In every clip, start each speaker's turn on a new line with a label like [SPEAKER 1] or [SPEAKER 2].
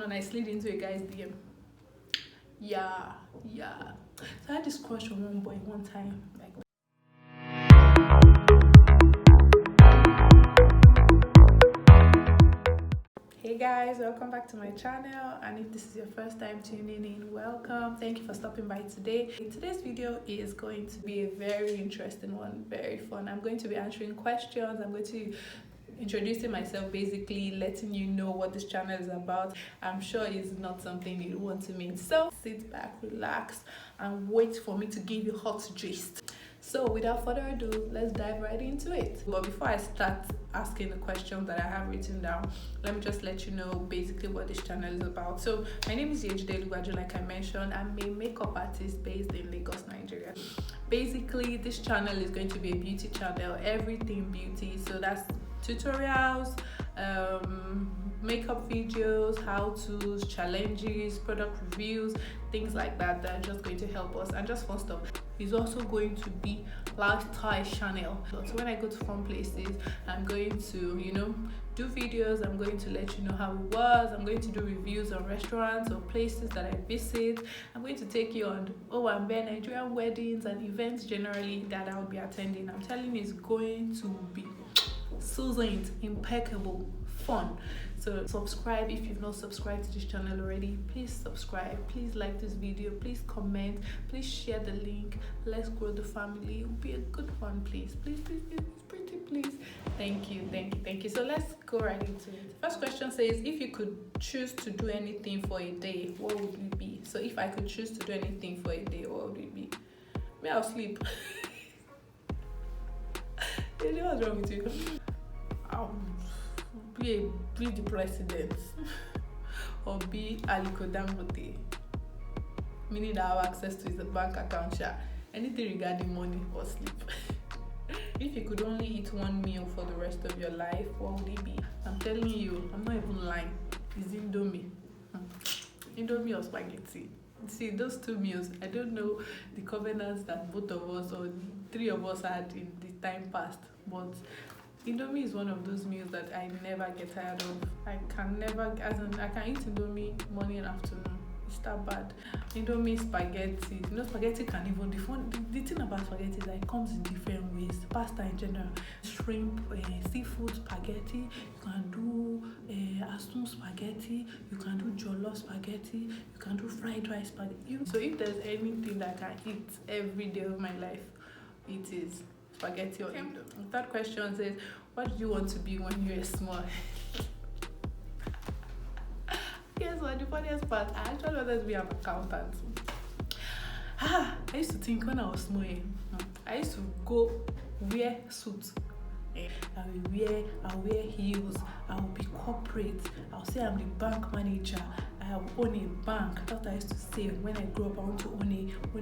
[SPEAKER 1] And I slid into a guy's DM. Yeah. So I had this crush on one boy one time. Like, hey guys, welcome back to my channel, and if this is your first time tuning in, welcome. Thank you for stopping by today. Today's video is going to be a very interesting one, very fun. I'm going to be answering questions. I'm going to introducing myself, basically letting you know what this channel is about. I'm sure it's not something you want to miss, so sit back, relax, and wait for me to give you hot gist. So without further ado, let's dive right into it. But before I start asking the questions that I have written down, let me just let you know basically what this channel is about. So my name is Yejide E, like I mentioned. I'm a makeup artist based in Lagos, Nigeria. Basically, this channel is going to be a beauty channel, everything beauty. So that's tutorials, makeup videos, how-tos, challenges, product reviews, things like that are just going to help us, and just fun stuff. It's also going to be lifestyle channel. So when I go to fun places, I'm going to do videos. I'm going to let you know how it was. I'm going to do reviews on restaurants or places that I visit. I'm going to take you on Nigerian weddings and events generally that I'll be attending. I'm telling you, it's going to be succinct, impeccable, fun. So subscribe if you've not subscribed to this channel already. Please subscribe, please like this video, please comment, please share the link. Let's grow the family. It will be a good one. Please pretty please. Thank you. So let's go right into it. First question says, if you could choose to do anything for a day, what would it be? So if I could choose to do anything for a day, what would it be? May I'll sleep. What's wrong with you? Be the president or be Aliko Dangote, meaning that I have access to his bank account, anything regarding money or sleep. If you could only eat one meal for the rest of your life, what would it be? I'm telling you, I'm not even lying, it's Indomie. Indomie or spaghetti. See, those two meals, I don't know the covenants that both of us or three of us had in the time past, but Indomie is one of those meals that I never get tired of. I can eat Indomie morning and afternoon. It's that bad. Indomie, spaghetti. Spaghetti can even the thing about spaghetti is that it comes in different ways. Pasta in general, shrimp, seafood spaghetti. You can do asun spaghetti. You can do jollof spaghetti. You can do fried rice spaghetti. So if there's anything that I can eat every day of my life, it is spaghetti or Indomie. The third question says, what do you want to be when you were small? Guess what? The funniest part, I actually wanted to be an accountant. I used to think when I was small, I used to go wear suits. I'll wear heels. I'll be corporate. I'll say I'm the bank manager. I own a bank. That's what I used to say when I grew up. I want to own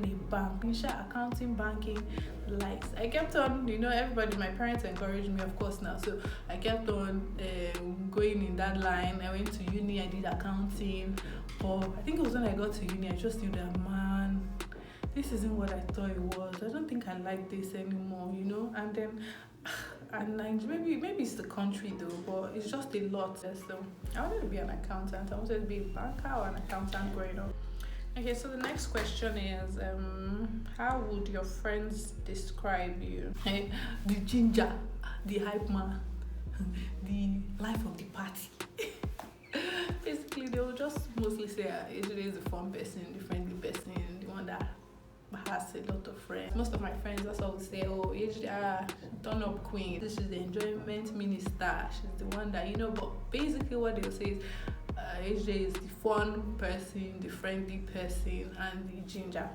[SPEAKER 1] a bank. Accounting, banking, likes. I kept on, everybody, my parents encouraged me, of course, now. So I kept on going in that line. I went to uni, I did accounting. But I think it was when I got to uni, I just knew that, man, this isn't what I thought it was. I don't think I like this anymore, And then, maybe it's the country though, but it's just a lot. So I wanted to be an accountant. I wanted to be a banker or an accountant growing up. Okay, so the next question is, how would your friends describe you? The ginger, the hype man, the life of the party. Basically, they will just mostly say Yejide is a fun person, the friendly person, the one that has a lot of friends. Most of my friends also would say, oh, Yejide, turn up queen. This is the enjoyment minister. She's the one that, but basically what they'll say is, Yejide is the fun person, the friendly person, and the ginger.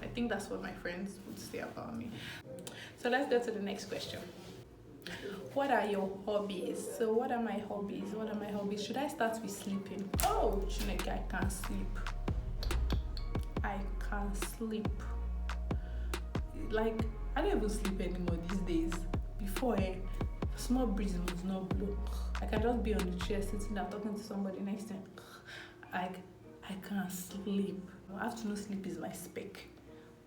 [SPEAKER 1] I think that's what my friends would say about me. So let's go to the next question. What are your hobbies? So what are my hobbies? Should I start with sleeping? Oh, Chineke, I can't sleep. Like, I don't even sleep anymore these days. Before, small breeze was not blow. I can just be on the chair sitting there talking to somebody next to me. I can't sleep. Afternoon sleep is my spec.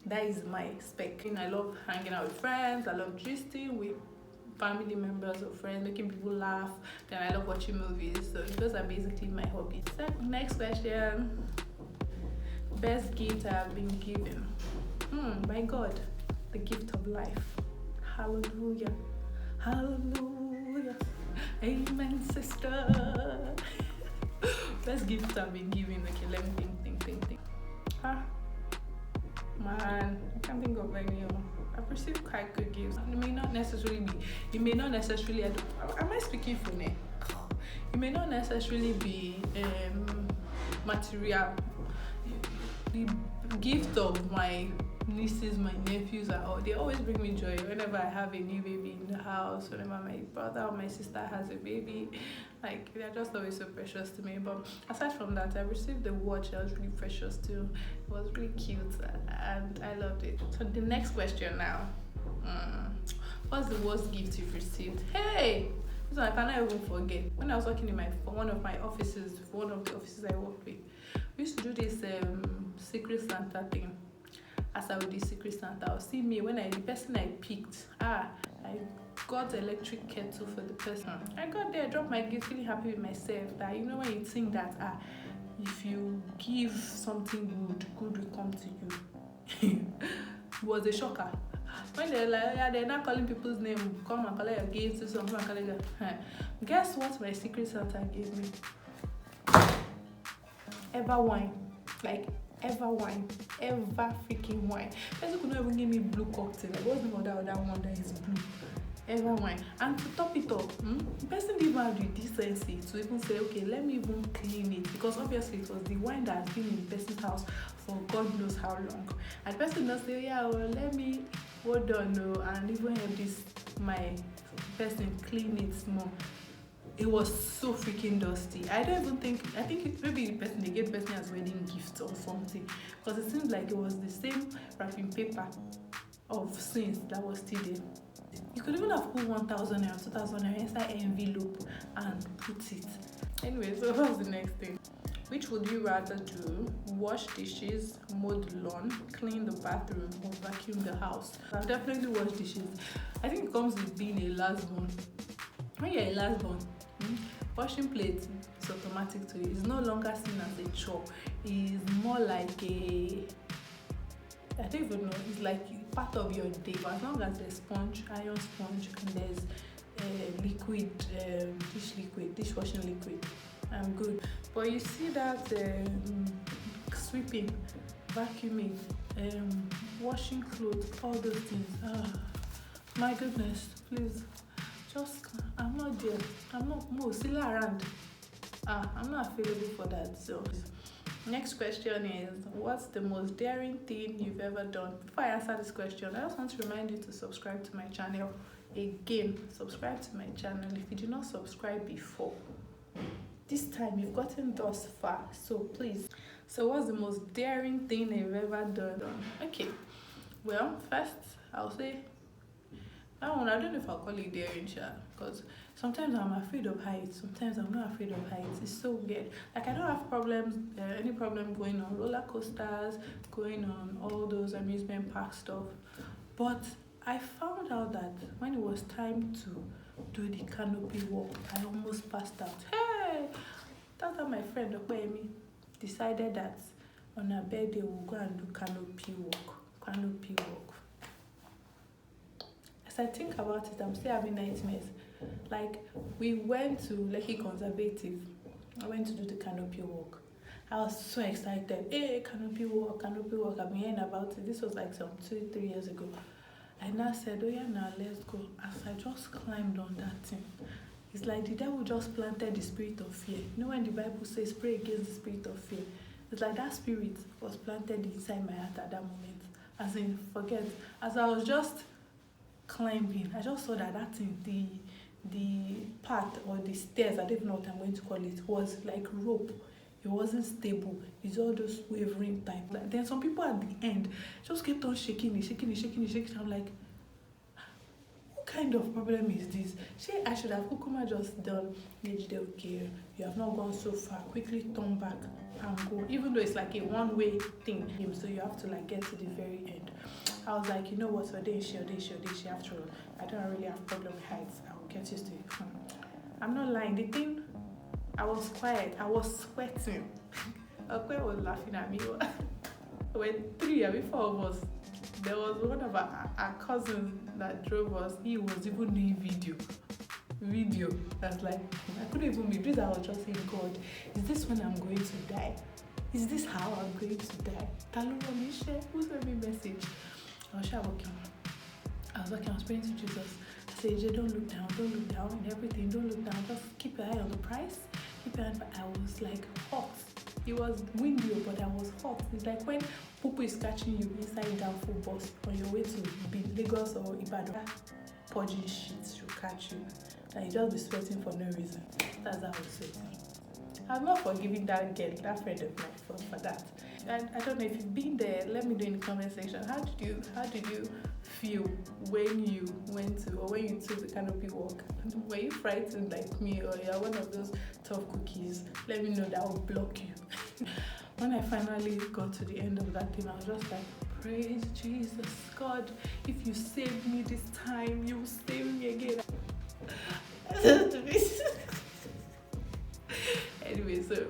[SPEAKER 1] That is my spec. I love hanging out with friends. I love gisting with family members or friends, making people laugh. Then I love watching movies. So those are basically my hobbies. So next question. Best gift I have been given. My God, the gift of life. Hallelujah. Hallelujah. Amen, sister. Best gift I've been given. Okay, let me think. Man, I can't think of any. I've received quite good gifts. It may not necessarily be. Am I speaking for me? It may not necessarily be material. The gift of my nieces, my nephews they always bring me joy whenever I have a new baby in the house, whenever my brother or my sister has a baby. Like, they're just always so precious to me. But aside from that, I received the watch that was really precious too. It was really cute and I loved it. So the next question now. What's the worst gift you've received? Hey! This one I cannot even forget. When I was working in one of the offices I worked with, we used to do this Secret Santa thing. As I would do Secret Santa, I'll see me when the person I picked, I got electric kettle for the person. I got there, dropped my gift, feeling happy with myself. That when you think that if you give something good will come to you. It was a shocker. When they're like, they're not calling people's name, come and collect your gifts, so come and collect your. Guess what my Secret Santa gave me? Ever wine. Like, ever wine. Ever freaking wine. Person could not even give me blue cocktail. Like, what's the name of that other one that is blue? Ever wine. And to top it up, the person didn't have the decency to even say, okay, let me even clean it. Because obviously it was the wine that has been in the person's house for God knows how long. And the person does say, yeah, well, let me hold on and even help my person clean it small. It was so freaking dusty. I think maybe they gave the person as wedding gift or something, because it seems like it was the same wrapping paper of sins that was still there. You could even have put 1,000 naira, 2,000 naira inside an envelope and put it. Anyway, so what's the next thing? Which would you rather do? Wash dishes, mow the lawn, clean the bathroom, or vacuum the house? I've definitely washed dishes. I think it comes with being a last born. When you're a last born, washing plates is automatic to you. It's no longer seen as a chore. It's more like I don't even know, it's like part of your day. But as long as there's iron sponge, and there's dishwashing liquid, I'm good. But you see that sweeping, vacuuming, washing clothes, all those things. My goodness, please. I'm not there. I'm not still around. I'm not available for that. So next question is, what's the most daring thing you've ever done? Before I answer this question, I just want to remind you to subscribe to my channel. Again, subscribe to my channel if you did not subscribe before. This time you've gotten thus far, so please. So what's the most daring thing you've ever done? Okay, well, first I'll say I don't know if I'll call it daring, because sometimes I'm afraid of heights, sometimes I'm not afraid of heights. It's so weird. Like, I don't have any problem going on roller coasters, going on all those amusement park stuff. But I found out that when it was time to do the canopy walk, I almost passed out. Hey! That's how my friend Okwemi decided that on her birthday we'll go and do canopy walk. As I think about it, I'm still having nightmares. Like, we went to Lekki Conservative. I went to do the canopy walk. I was so excited. Hey, canopy walk. I've been hearing about it. This was like some 2-3 years ago. I now said, oh yeah, now let's go. As I just climbed on that thing, it's like the devil just planted the spirit of fear. You know when the Bible says pray against the spirit of fear? It's like that spirit was planted inside my heart at that moment. As in, forget. As I was just climbing, I just saw that thing, the path or the stairs, I don't even know what I'm going to call it, was like rope. It wasn't stable. It's all those wavering type. Like, then some people at the end just kept on shaking it. I'm like, kind of problem is this? I should have Kukuma just done Yejide, okay, you have not gone so far, quickly turn back and go, even though it's like a one-way thing, so you have to like get to the very end. I was like, you know what, so she after all, I don't really have problem with heights, I will get used to it. I'm not lying, the thing, I was quiet, I was sweating. Akwe was laughing at me. When 4 of us, there was one of our cousins that drove us. He was even doing video. That's like, I couldn't even be this. I was just saying, God, is this when I'm going to die? Is this how I'm going to die? Who sent me a message? I was working. I was praying to Jesus. I said, Jay, don't look down in everything, don't look down, just keep your eye on the price. I was like hot. It was windy, but I was hot. It's like when Pupu is catching you inside down full bus on your way to Lagos or Ibadan. Purging sheets should catch you. And you just be sweating for no reason. That's how I was sweating. I'm not forgiving that girl, that friend of mine for that. And I don't know if you've been there, let me know in the comment section. How did you feel when you went to, or when you took the canopy walk? Were you frightened like me, or you're one of those tough cookies? Let me know, that will block you. When I finally got to the end of that thing, I was just like, praise Jesus, God, if you saved me this time, you will save me again. Anyway, so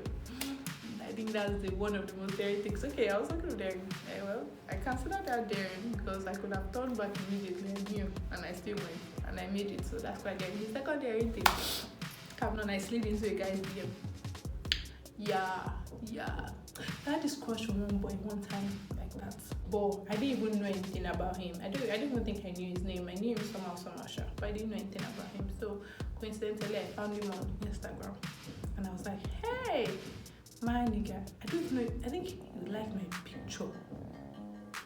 [SPEAKER 1] I think that's one of the most daring things. Okay, I was talking of daring. Well, I consider that daring because I could have turned back immediately and knew, and I still went, and I made it. So that's quite daring. The second daring thing, come on, I slid into a guy's DM. Yeah. I had this crush on one boy one time like that, but I didn't even know anything about him. I didn't even think I knew his name. I knew him somehow, sure, but I didn't know anything about him. So coincidentally, I found him on Instagram, and I was like, hey, my nigga, I don't know, I think you like my picture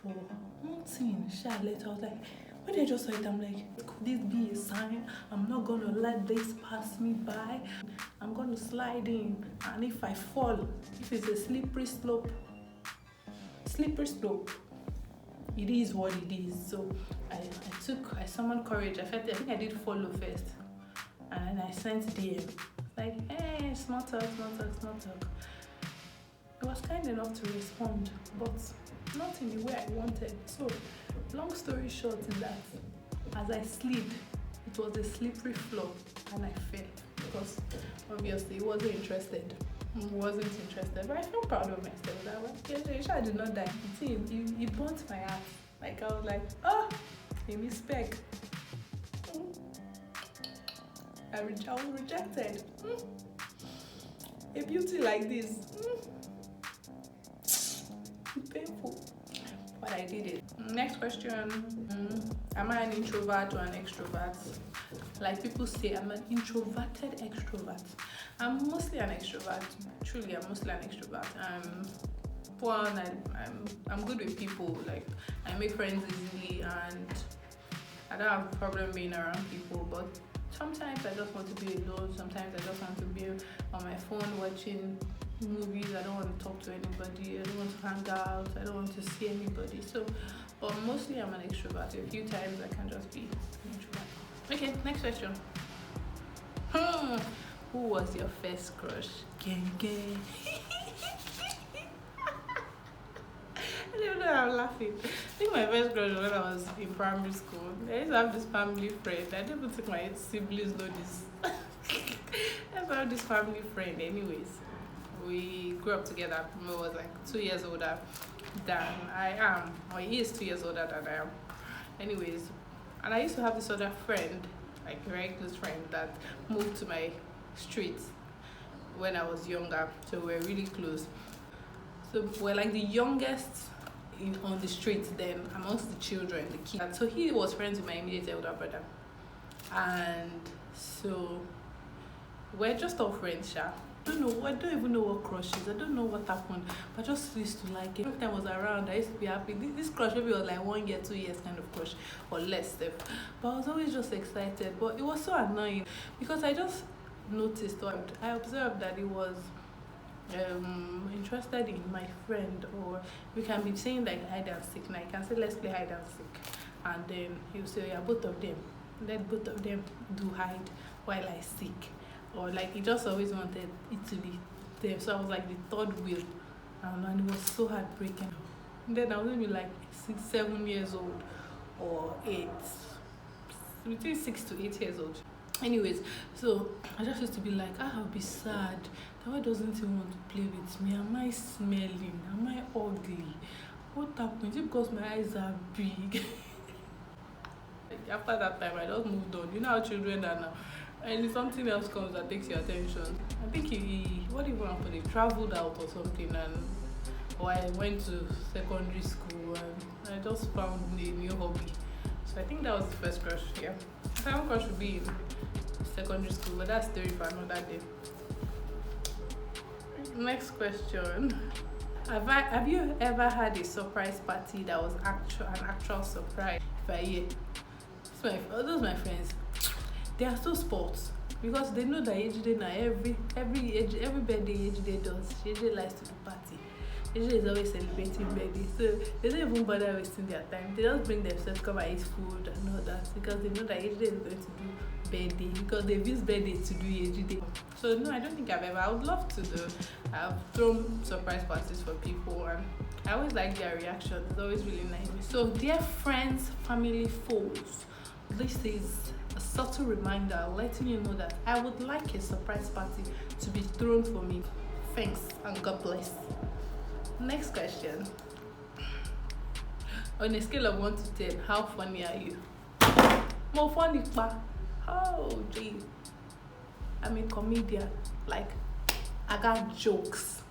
[SPEAKER 1] or nothing. Later, I was like, when I just saw it, I'm like, could this be a sign? I'm not gonna let this pass me by. I'm gonna slide in, and if I fall, if it's a slippery slope, it is what it is. So I summoned courage. I think I did follow first, and then I sent DM like, hey, small talk. He was kind enough to respond, but not in the way I wanted. So, long story short is that as I slid, it was a slippery floor, and I fell because obviously he wasn't interested. But I felt proud of myself. That I did not die. He burnt my ass. Like, I was like, oh, he missed. I was rejected. A beauty like this. Painful, but I did it. Next question, am I an introvert or an extrovert? Like people say, I'm an introverted extrovert. I'm mostly an extrovert. Truly, I'm mostly an extrovert. I'm good with people. Like, I make friends easily, and I don't have a problem being around people, but sometimes I just want to be alone. Sometimes I just want to be on my phone watching movies. I don't want to talk to anybody. I don't want to hang out. I don't want to see anybody. So, but mostly I'm an extrovert. A few times I can just be an introvert. Okay, next question. Who was your first crush? Gang. I don't know, I'm laughing. I think my first crush was when I was in primary school. I used to have this family friend. I didn't even think my siblings know this. I used to have this family friend. Anyways, we grew up together. He was like 2 years older than I am, or he is 2 years older than I am. Anyways, and I used to have this other friend, like a very close friend, that moved to my street when I was younger. So we're really close. So we're like the youngest on the street then amongst the children, the kids. So he was friends with my immediate elder brother, and so we're just all friends, I don't even know what crush is. I don't know what happened, but I just used to like it. Every time I was around, I used to be happy. This crush maybe was like 1 year, 2 years kind of crush, or less stuff. But I was always just excited. But it was so annoying because I just noticed, or I observed that he was interested in my friend, or we can be saying like hide and seek. Now I can say let's play hide and seek, and then he'll say, yeah, both of them. let both of them do hide while I seek. Or like he just always wanted it to be them. So I was like the third wheel. And it was so heartbreaking. Then I was maybe like 6, 7 years old or 8. Between 6 to 8 years old. Anyways, so I just used to be like, I'll be sad. That why doesn't he want to play with me? Am I smelling? Am I ugly? What happened? Is it because my eyes are big? After that time, I just moved on. You know how children are now. And if something else comes that takes your attention, I think what even happened? He traveled out or something, or I went to secondary school and I just found a new hobby. So I think that was the first crush. Yeah, the second crush would be in secondary school, but that's story for another day. Next question. Have you ever had a surprise party that was an actual surprise? If I hear, those my friends, they are so sports because they know that Yejide now every birthday Yejide does, Yejide likes to do party. Yejide is always celebrating birthday, so they don't even bother wasting their time. They just bring themselves, come and eat food and all that because they know that Yejide is going to do birthday because they've used birthday to do Yejide. So no, I don't think I've ever. I would love to do. I've thrown surprise parties for people and I always like their reaction. It's always really nice. So dear friends, family, foes, this is a subtle reminder letting you know that I would like a surprise party to be thrown for me. Thanks and God bless. Next question. On a scale of 1 to 10, how funny are you? More funny, pa. Oh, gee. I'm a comedian. Like, I got jokes.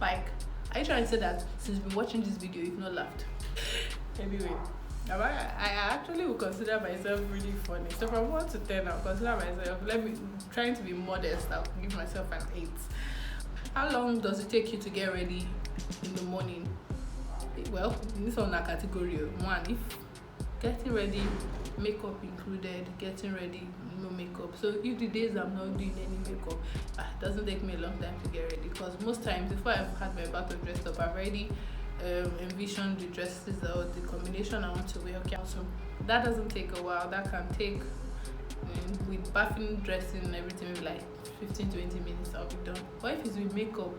[SPEAKER 1] Like, are you trying to say that since you've been watching this video, you've not laughed? Anyway, I actually would consider myself really funny. So from 1 to 10, I'll consider myself, trying to be modest, I'll give myself an 8. How long does it take you to get ready in the morning? Well, this one a category 1. If getting ready, makeup included, getting ready, no makeup. So if the days I'm not doing any makeup, it doesn't take me a long time to get ready because most times before I've had my bath of dressed up, I've already envisioned the dresses or the combination I want to wear. Okay, so that doesn't take a while. That can take with bathing, dressing and everything, maybe like 15-20 minutes I'll be done. But if it's with makeup,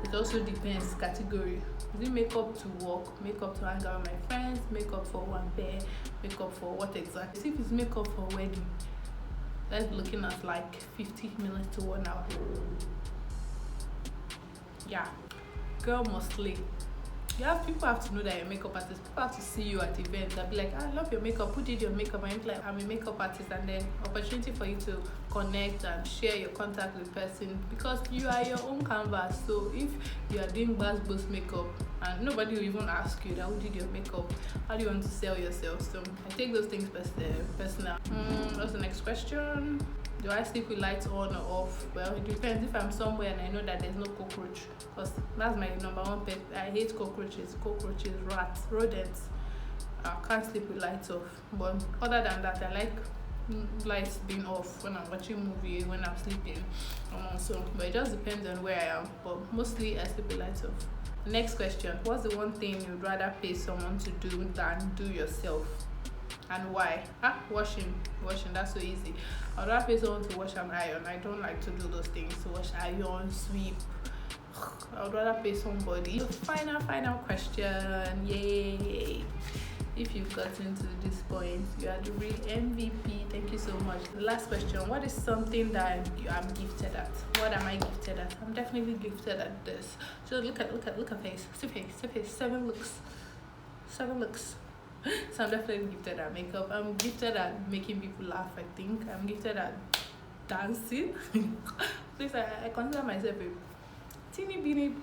[SPEAKER 1] it also depends category. Is it makeup to work, makeup to hang out with my friends, makeup for one pair, makeup for what exactly? If it's makeup for wedding, that's looking at like 50 minutes to 1 hour. Yeah, girl must slay. People have to know that you're a makeup artist. People have to see you at events and be like, I love your makeup. Who did your makeup? And you're like, I'm a makeup artist. And then opportunity for you to connect and share your contact with the person because you are your own canvas. So if you are doing boost makeup and nobody will even ask you that who did your makeup, how do you want to sell yourself? So I take those things personal. What's the next question? Do I sleep with lights on or off? Well, it depends. If I'm somewhere and I know that there's no cockroach, because that's my number one pet. I hate cockroaches, rats, rodents. I can't sleep with lights off. But other than that, I like lights being off when I'm watching movies, when I'm sleeping. So, but it just depends on where I am. But mostly I sleep with lights off. Next question. What's the one thing you'd rather pay someone to do than do yourself? And why? Washing, that's so easy. I'd rather pay someone to wash and iron. I don't like to do those things, to wash, iron, sweep. I would rather pay somebody. So final question. Yay! If you've gotten to this point, you are the real MVP. Thank you so much. The last question. What is something that I'm gifted at? What am I gifted at? I'm definitely gifted at this. So look at face. See face. 7 looks. So I'm definitely gifted at makeup. I'm gifted at making people laugh, I think. I'm gifted at dancing. Please, I consider myself a teeny beeny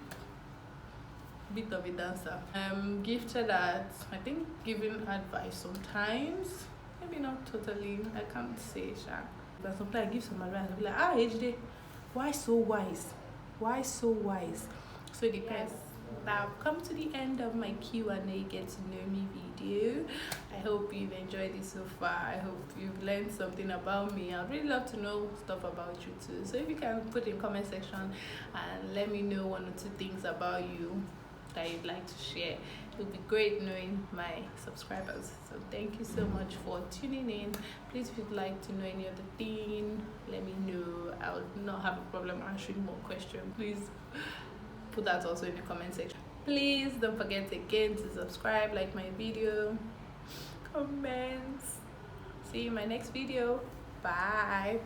[SPEAKER 1] bit of a dancer. I'm gifted at, I think, giving advice sometimes. Maybe not totally. I can't say, but sometimes I give some advice. I'll be like, Yejide, why so wise? So it depends. Now I've come to the end of my Q&A get to know me video. I hope you've enjoyed it so far. I hope you've learned something about me. I'd really love to know stuff about you too. So if you can put in comment section and let me know 1 or 2 things about you, that you'd like to share. It would be great knowing my subscribers. So thank you so much for tuning in. Please, if you'd like to know any other thing, let me know. I would not have a problem answering more questions. Please put that also in the comment section. Please don't forget again to subscribe, like my video, comment. See you in my next video. Bye.